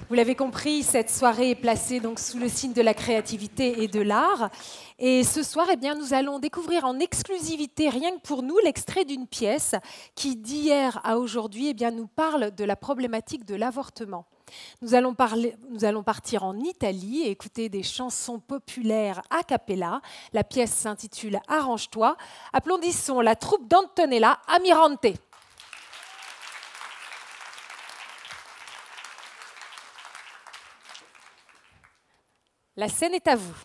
Vous l'avez compris, cette soirée est placée donc sous le signe de la créativité et de l'art. Et ce soir, eh bien, nous allons découvrir en exclusivité, rien que pour nous, l'extrait d'une pièce qui, d'hier à aujourd'hui, eh bien, nous parle de la problématique de l'avortement. Nous allons partir en Italie et écouter des chansons populaires a cappella. La pièce s'intitule Arrange-toi. Applaudissons la troupe d'Antonella Amirante. La scène est à vous.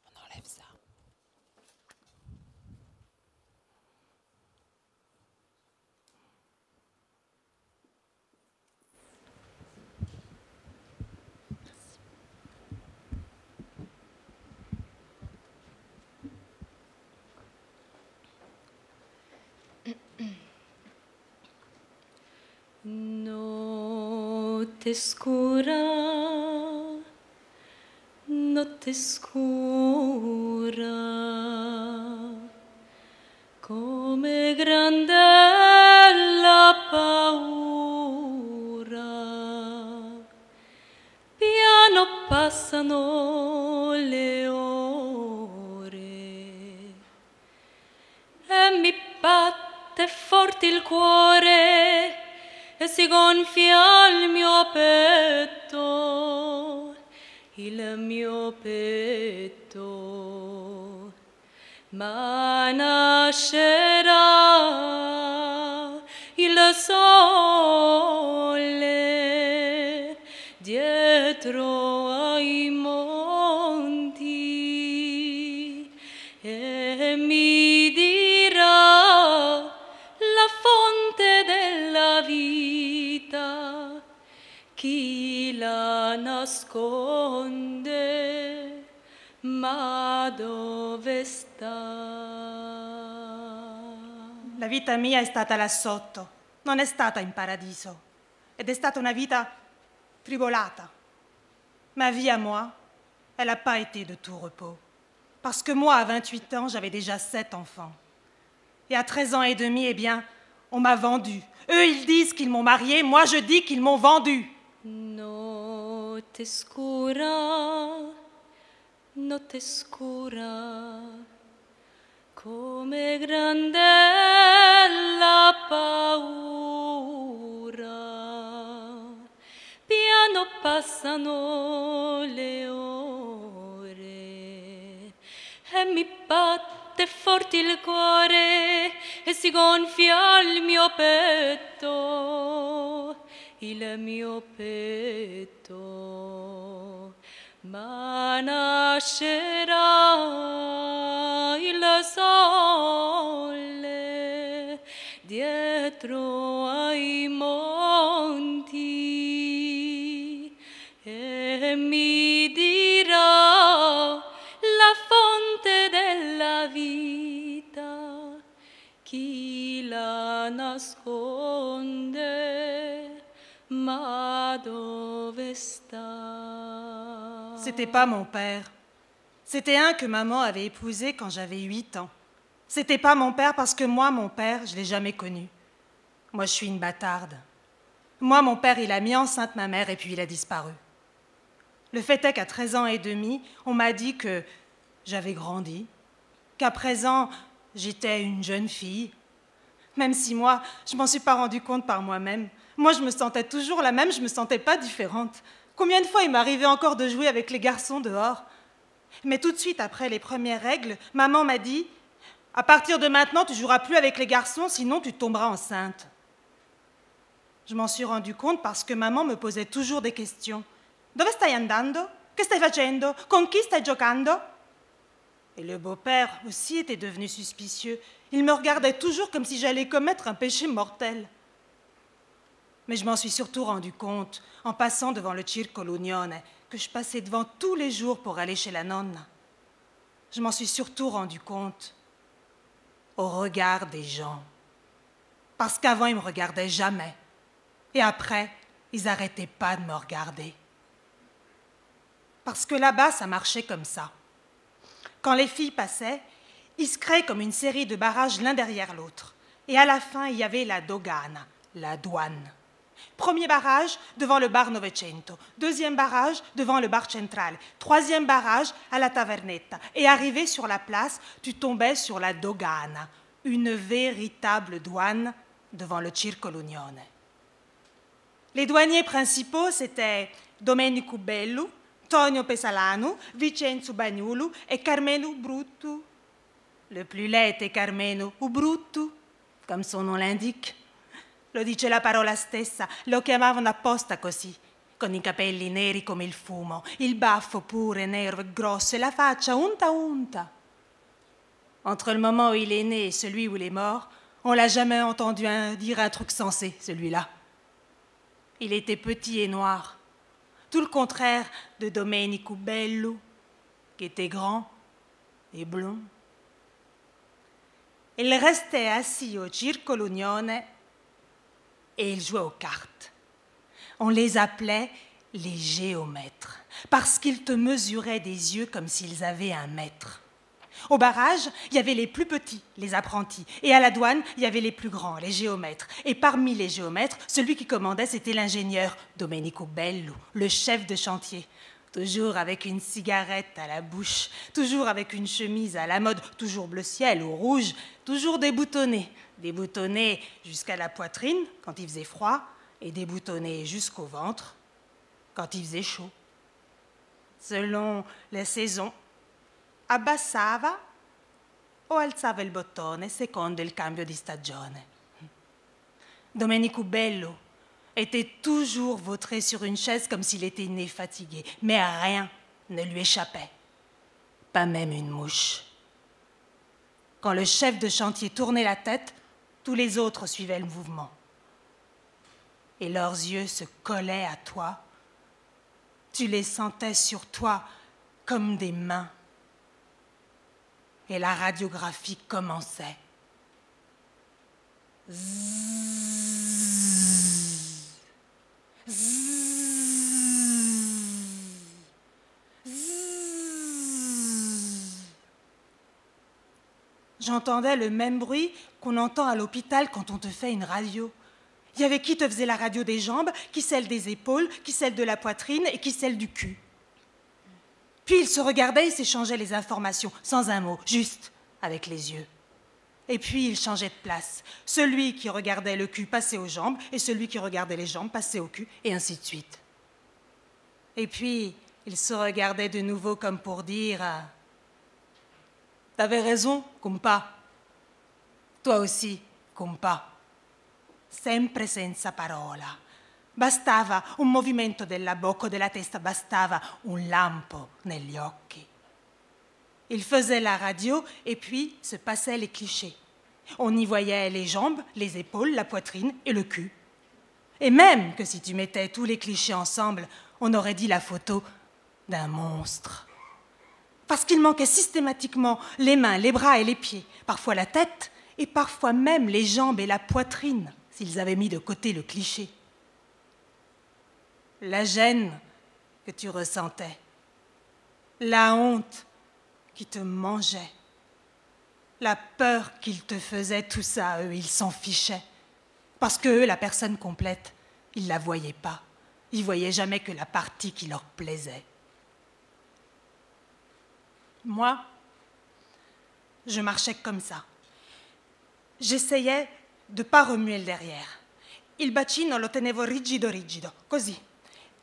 On enlève ça. Notte scura, come grande la paura, piano passano le ore e mi batte forte il cuore e si gonfia il mio petto, ma nascerà il sole dietro ai monti e mi dirà la fonte della vita, chi la nasconde, ma dove sta? La vita mia è stata là sotto, non è stata in paradiso, ed è stata una vita tribolata. Ma vie à moi, elle n'a pas été de tout repos, parce que moi, à 28 ans, j'avais déjà 7 enfants. Et à 13 ans et demi, eh bien, on m'a vendue. Eux, ils disent qu'ils m'ont mariée, moi, je dis qu'ils m'ont vendue. Notte scura, come grande la paura, piano passano le ore e mi batte forte il cuore e si gonfia il mio petto, ma nascerà il sole dietro ai monti e mi dirà la fonte della vita, chi la nasconde, ma dove sta? C'était pas mon père. C'était un que maman avait épousé quand j'avais 8 ans. C'était pas mon père parce que moi, mon père, je l'ai jamais connu. Moi, je suis une bâtarde. Moi, mon père, il a mis enceinte ma mère et puis il a disparu. Le fait est qu'à 13 ans et demi, on m'a dit que j'avais grandi, qu'à présent, j'étais une jeune fille. Même si moi, je m'en suis pas rendu compte par moi-même. Moi, je me sentais toujours la même, je me sentais pas différente. Combien de fois il m'arrivait encore de jouer avec les garçons dehors? Mais tout de suite, après les premières règles, maman m'a dit « À partir de maintenant, tu joueras plus avec les garçons, sinon tu tomberas enceinte. » Je m'en suis rendu compte parce que maman me posait toujours des questions. « Dove stai andando? Que stai facendo? Con chi stai giocando ?» Et le beau-père aussi était devenu suspicieux. Il me regardait toujours comme si j'allais commettre un péché mortel. Mais je m'en suis surtout rendu compte en passant devant le Circo l'Unione, que je passais devant tous les jours pour aller chez la nonna. Je m'en suis surtout rendu compte au regard des gens. Parce qu'avant, ils ne me regardaient jamais. Et après, ils n'arrêtaient pas de me regarder. Parce que là-bas, ça marchait comme ça. Quand les filles passaient, ils se créaient comme une série de barrages l'un derrière l'autre. Et à la fin, il y avait la dogana, la douane. Premier barrage devant le bar Novecento. Deuxième barrage devant le bar Centrale. Troisième barrage à la Tavernetta. Et arrivé sur la place, tu tombais sur la dogana, une véritable douane devant le Circolo Unione. Les douaniers principaux, c'était Domenico Bellu, Tonio Pesalano, Vincenzo Bagnulu et Carmelo Brutto. Le plus laid était Carmelo Brutto, comme son nom l'indique. Lo dice la parola stessa, lo chiamavano apposta così, con i capelli neri come il fumo, il baffo pure nero e grosso e la faccia unta. Entre le moment où il est né et celui où il est mort, on l'a jamais entendu dire un truc sensé, celui-là. Il était petit et noir, tout le contraire de Domenico Bellu, qui était grand et blond. Il restait assis au Circolo Unione et il jouait aux cartes. On les appelait les géomètres, parce qu'ils te mesuraient des yeux comme s'ils avaient un mètre. Au barrage, il y avait les plus petits, les apprentis, et à la douane, il y avait les plus grands, les géomètres. Et parmi les géomètres, celui qui commandait, c'était l'ingénieur Domenico Bellu, le chef de chantier. Toujours avec une cigarette à la bouche, toujours avec une chemise à la mode, toujours bleu ciel ou rouge, toujours déboutonnée jusqu'à la poitrine quand il faisait froid et déboutonnée jusqu'au ventre quand il faisait chaud. Selon les saisons, abbassava o alzava il bottone secondo il cambio di stagione. Domenico Bellu était toujours vautré sur une chaise comme s'il était né fatigué, mais rien ne lui échappait, pas même une mouche. Quand le chef de chantier tournait la tête, tous les autres suivaient le mouvement. Et leurs yeux se collaient à toi. Tu les sentais sur toi comme des mains. Et la radiographie commençait. J'entendais le même bruit qu'on entend à l'hôpital quand on te fait une radio. Il y avait qui te faisait la radio des jambes, qui celle des épaules, qui celle de la poitrine et qui celle du cul. Puis ils se regardaient et s'échangeaient les informations, sans un mot, juste avec les yeux. Et puis ils changeaient de place. Celui qui regardait le cul passait aux jambes, et celui qui regardait les jambes passait au cul, et ainsi de suite. Et puis ils se regardaient de nouveau comme pour dire « T'avais raison, compa. Toi aussi, compa. » Sempre senza parola. Bastava un movimento della bocca o della testa, bastava un lampo negli occhi. Il faisait la radio et puis se passaient les clichés. On y voyait les jambes, les épaules, la poitrine et le cul. Et même que si tu mettais tous les clichés ensemble, on aurait dit la photo d'un monstre. Parce qu'il manquait systématiquement les mains, les bras et les pieds, parfois la tête et parfois même les jambes et la poitrine, s'ils avaient mis de côté le cliché. La gêne que tu ressentais, la honte qui te mangeait, la peur qu'ils te faisaient, tout ça, eux, ils s'en fichaient. Parce que eux, la personne complète, ils ne la voyaient pas. Ils ne voyaient jamais que la partie qui leur plaisait. Moi, je marchais comme ça. J'essayais de ne pas remuer le derrière. Il bacino lo tenevo rigido, così.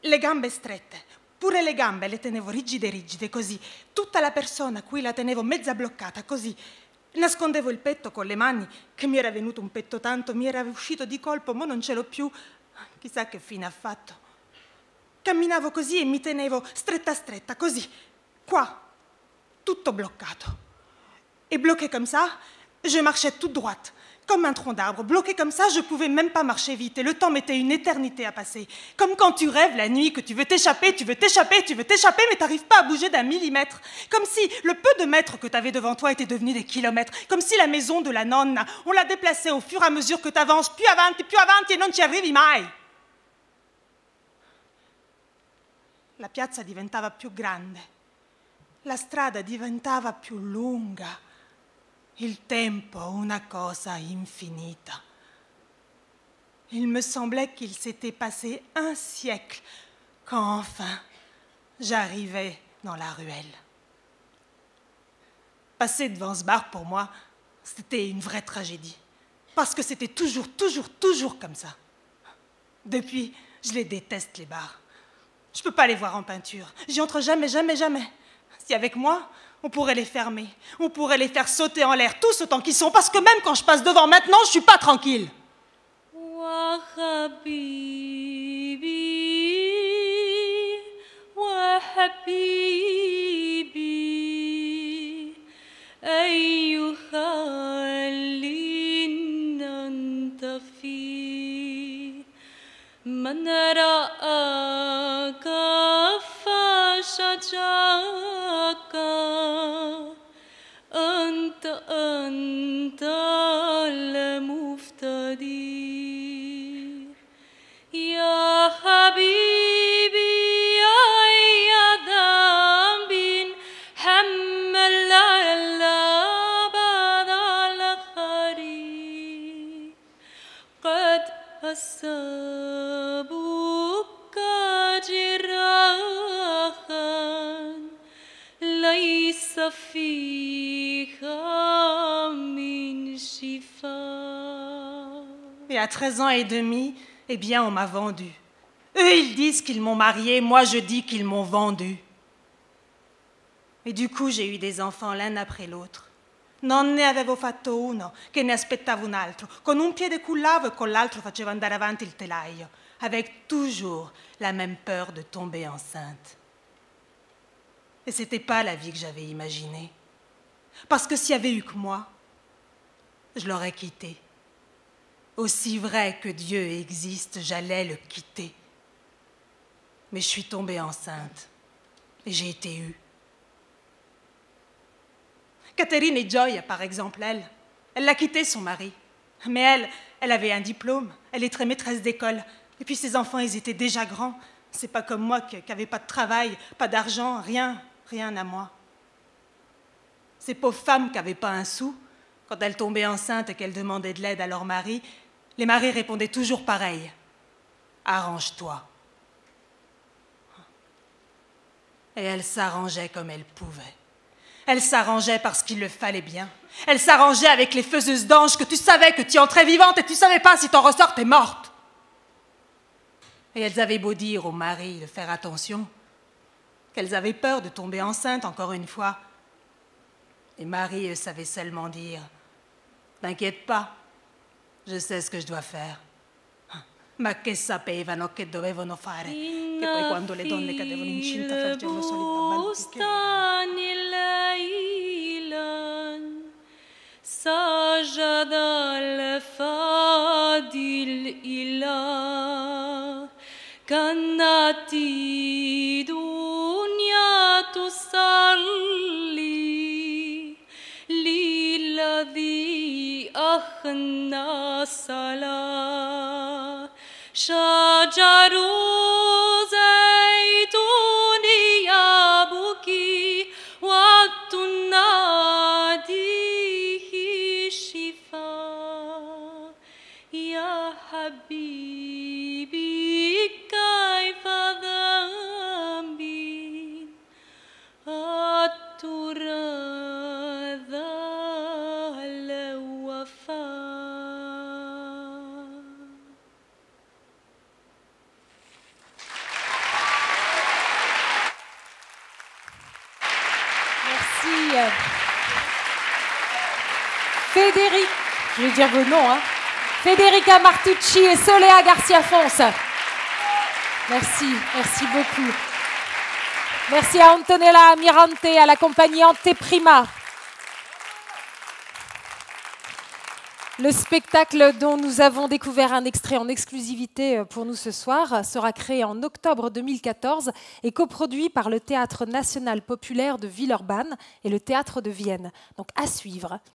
Le gambe strette, pure le gambe le tenevo rigide, così. Tutta la persona a cui la tenevo mezza bloccata, così. Nascondevo il petto con le mani, che mi era venuto un petto tanto, mi era uscito di colpo, ma non ce l'ho più. Chissà che fine ha fatto. Camminavo così e mi tenevo stretta, così. Qua, tutto bloccato. Et bloqué comme ça, je marchais toute droite, comme un tronc d'arbre. Bloqué comme ça, je pouvais même pas marcher vite et le temps mettait une éternité à passer. Comme quand tu rêves la nuit, que tu veux t'échapper, mais t'arrives pas à bouger d'un millimètre. Comme si le peu de mètres que t'avais devant toi était devenu des kilomètres. Comme si la maison de la nonna, on l'a déplacée au fur et à mesure que t'avances, più avanti e non ci arrivi mai. La piazza diventava più grande. La strada diventava più lunga. Il tempo una cosa infinita. Il me semblait qu'il s'était passé un siècle quand enfin j'arrivais dans la ruelle. Passer devant ce bar pour moi, c'était une vraie tragédie. Parce que c'était toujours comme ça. Depuis, je les déteste les bars. Je peux pas les voir en peinture. J'y entre jamais. Si avec moi, on pourrait les fermer. On pourrait les faire sauter en l'air tous autant qu'ils sont. Parce que même quand je passe devant maintenant, je suis pas tranquille. Wa habibi, wa habibi, ayyuha linanta fi, man ra'aka fashajaka, anta المفتدي يا حبيبي يا ذنب حمل الأبد الخريف قد أصابك جراحا ليس فيها من شفاء. Et à 13 ans et demi, eh bien, on m'a vendue. Eux, ils disent qu'ils m'ont mariée, moi, je dis qu'ils m'ont vendue. Et du coup, j'ai eu des enfants l'un après l'autre. Non ne avevo fatto uno, che ne aspettavo un altro. Con un piede cullavo e con l'altro facevo andare avanti il telaio, avec toujours la même peur de tomber enceinte. Et c'était pas la vie que j'avais imaginée. Parce que s'il y avait eu que moi, je l'aurais quitté. Aussi vrai que Dieu existe, j'allais le quitter. Mais je suis tombée enceinte et j'ai été eue. Caterine et Gioia, par exemple, elle l'a quitté son mari. Mais elle avait un diplôme, elle est très maîtresse d'école. Et puis ses enfants, ils étaient déjà grands. C'est pas comme moi qui n'avais pas de travail, pas d'argent, rien à moi. Ces pauvres femmes qui n'avaient pas un sou, quand elles tombaient enceintes et qu'elles demandaient de l'aide à leur mari, les maris répondaient toujours pareil. Arrange-toi. Et elles s'arrangeaient comme elles pouvaient. Elles s'arrangeaient parce qu'il le fallait bien. Elles s'arrangeaient avec les faiseuses d'anges que tu savais que tu entrais vivante et tu savais pas si t'en ressors, t'es morte. Et elles avaient beau dire au mari de faire attention, qu'elles avaient peur de tomber enceinte encore une fois. Les maris savaient seulement dire « T'inquiète pas, je sais ce que je dois faire. » Ma che sapevano che dovevano fare, che poi quando le donne cadevano incinta facevano solo i babballi. سجد الفادي الإله كانت دنيا تصلي للذي أخنى صلاة شجر زيتون يبكي وقت ناديه شفاء يا حبيبي كيف ذنبي الترى ذا الوفاء. Federica, je vais dire vos noms, hein. Federica Martucci et Solea Garcia Fons. Merci beaucoup. Merci à Antonella Mirante, à la compagnie Anteprima. Le spectacle dont nous avons découvert un extrait en exclusivité pour nous ce soir sera créé en octobre 2014 et coproduit par le Théâtre national populaire de Villeurbanne et le Théâtre de Vienne. Donc à suivre.